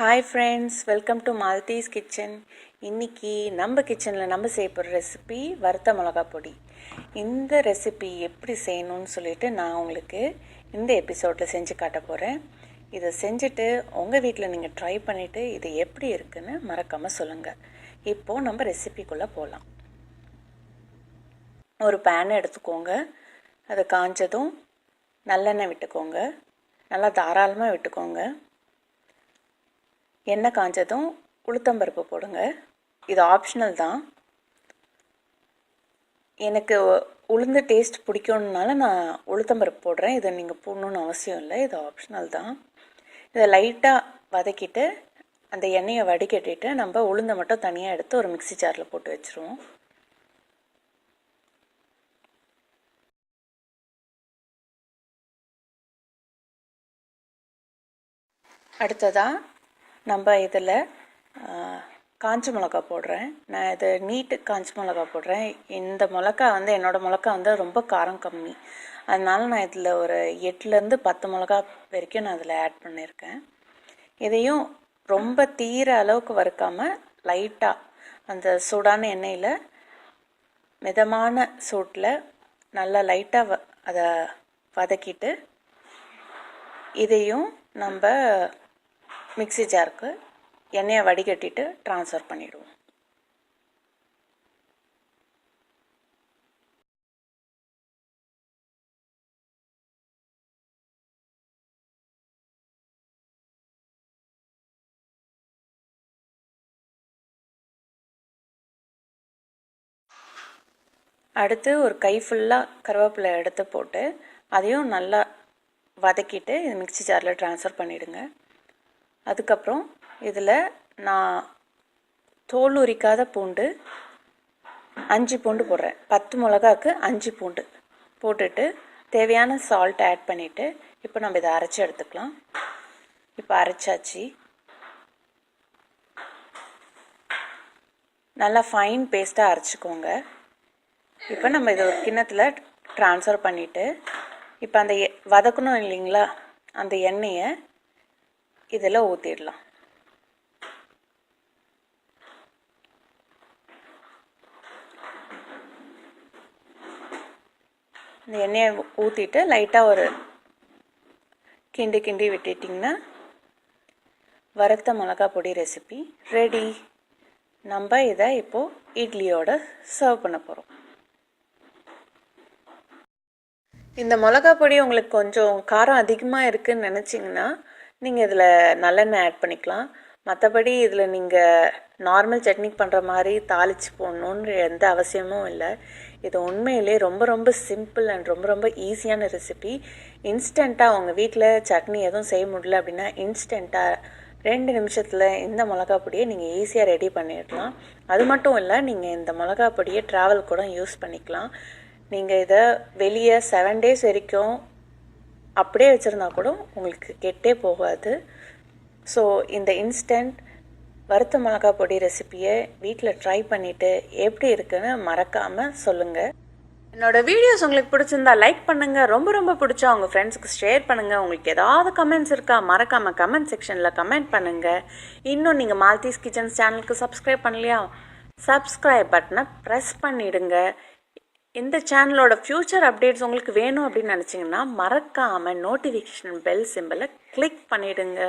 Hi friends, welcome to Malathi's kitchen. இன்றைக்கி நம்ம கிச்சனில் நம்ம செய்ய போகிற ரெசிபி வறுத்த மிளகா பொடி. இந்த ரெசிபி எப்படி செய்யணும்னு சொல்லிட்டு நான் உங்களுக்கு இந்த எபிசோடில் செஞ்சு காட்ட போகிறேன். இதை செஞ்சுட்டு உங்கள் வீட்டில் நீங்கள் ட்ரை பண்ணிவிட்டு இது எப்படி இருக்குன்னு மறக்காமல் சொல்லுங்கள். இப்போது நம்ம ரெசிபிக்குள்ளே போகலாம். ஒரு பேனை எடுத்துக்கோங்க. அது காஞ்சதும் நல்லெண்ணெய் விட்டுக்கோங்க. நல்லா தாராளமாக விட்டுக்கோங்க. எண்ணெய் காஞ்சதும் உளுத்தம்பருப்பு போடுங்க. இது ஆப்ஷனல் தான். எனக்கு உளுந்து டேஸ்ட் பிடிக்கும்னால நான் உளுத்தம்பருப்பு போடுறேன். இதை நீங்கள் போடணுன்னு அவசியம் இல்லை, இது ஆப்ஷனல் தான். இதை லைட்டாக வதக்கிட்டு அந்த எண்ணெயை வடிகட்டிட்டு நம்ம உளுந்தை மட்டும் தனியாக எடுத்து ஒரு மிக்ஸி ஜாரில் போட்டு வச்சுருவோம். அடுத்ததாக நம்ம இதில் காஞ்ச மிளகா போடுறேன். நான் இது நீட்டு காஞ்ச மிளகா போடுறேன். இந்த மிளகா என்னோடய மிளகா ரொம்ப காரம் கம்மி. அதனால நான் இதில் ஒரு 8லேருந்து 10 மிளகா வரைக்கும் நான் இதில் ஆட் பண்ணியிருக்கேன். இதையும் ரொம்ப தீர அளவுக்கு வறுக்காமல் லைட்டாக அந்த சூடான எண்ணெயில் மிதமான சூட்டில் நல்லா லைட்டாக அதை வதக்கிட்டு இதையும் நம்ம மிக்ஸி ஜாருக்கு எண்ணெயை வடிகட்டிட்டு ட்ரான்ஸ்ஃபர் பண்ணிவிடுவோம். அடுத்து ஒரு கை ஃபுல்லாக கருவேப்பிலை எடுத்து போட்டு அதையும் நல்லா வதக்கிட்டு இது மிக்ஸி ஜாரில் ட்ரான்ஸ்ஃபர் பண்ணிவிடுங்க. அதுக்கப்புறம் இதில் நான் தோல் உரிக்காத பூண்டு 5 பூண்டு போடுறேன். 10 மிளகாக்கு 5 பூண்டு போட்டுட்டு தேவையான சால்ட் ஆட் பண்ணிவிட்டு இப்போ நம்ம இதை அரைச்சி எடுத்துக்கலாம். இப்போ அரைச்சாச்சு. நல்லா ஃபைன் பேஸ்ட்டாக அரைச்சிக்கோங்க. இப்போ நம்ம இதை ஒரு கிண்ணத்தில் ட்ரான்ஸ்ஃபர் பண்ணிவிட்டு இப்போ அந்த வதக்கணும் இல்லைங்களா, அந்த எண்ணெயை இதில் ஊற்றிடலாம். இந்த எண்ணெயை ஊற்றிட்டு லைட்டாக ஒரு கிண்டி விட்டுட்டிங்கன்னா வறுத்த மிளகா பொடி ரெசிபி ரெடி. நம்ம இதை இப்போது இட்லியோட சர்வ் பண்ண போகிறோம். இந்த மிளகா பொடி உங்களுக்கு கொஞ்சம் காரம் அதிகமாக இருக்குதுன்னு நினச்சிங்கன்னா நீங்கள் இதில் நல்லெண்ணெய் ஆட் பண்ணிக்கலாம். மற்றபடி இதில் நீங்கள் நார்மல் சட்னி பண்ணுற மாதிரி தாளித்து போடணுன்ற எந்த அவசியமும் இல்லை. இது உண்மையிலே ரொம்ப சிம்பிள் அண்ட் ரொம்ப ஈஸியான ரெசிபி. இன்ஸ்டண்ட்டாக உங்கள் வீட்டில் சட்னி எதுவும் செய்ய முடியல அப்படின்னா இன்ஸ்டண்ட்டாக 2 நிமிஷத்தில் இந்த மிளகா பொடியை நீங்கள் ஈஸியாக ரெடி பண்ணிடலாம். அது மட்டும் இல்லை, நீங்கள் இந்த மிளகா பொடியை ட்ராவல் கூட யூஸ் பண்ணிக்கலாம். நீங்கள் இதை வெளியே 7 days வரைக்கும் அப்படியே வச்சுருந்தா கூட உங்களுக்கு கெட்டே போகாது. ஸோ இந்த இன்ஸ்டன்ட் வறுத்த மிளகா பொடி ரெசிப்பியை வீட்டில் ட்ரை பண்ணிவிட்டு எப்படி இருக்குன்னு மறக்காமல் சொல்லுங்கள். என்னோடய வீடியோஸ் உங்களுக்கு பிடிச்சிருந்தா லைக் பண்ணுங்கள். ரொம்ப பிடிச்சா உங்கள் ஃப்ரெண்ட்ஸுக்கு ஷேர் பண்ணுங்கள். உங்களுக்கு ஏதாவது கமெண்ட்ஸ் இருக்கா மறக்காமல் கமெண்ட் செக்ஷனில் கமெண்ட் பண்ணுங்கள். இன்னும் நீங்கள் மாலத்தீஸ் கிச்சன்ஸ் சேனலுக்கு சப்ஸ்கிரைப் பண்ணலையா, சப்ஸ்கிரைப் பட்டனை ப்ரெஸ் பண்ணிவிடுங்க. இந்த சேனலோட ஃப்யூச்சர் அப்டேட்ஸ் உங்களுக்கு வேணும் அப்படின்னு நினச்சிங்கன்னா மறக்காமல் நோட்டிஃபிகேஷன் பெல் சிம்பிளை கிளிக் பண்ணிவிடுங்க.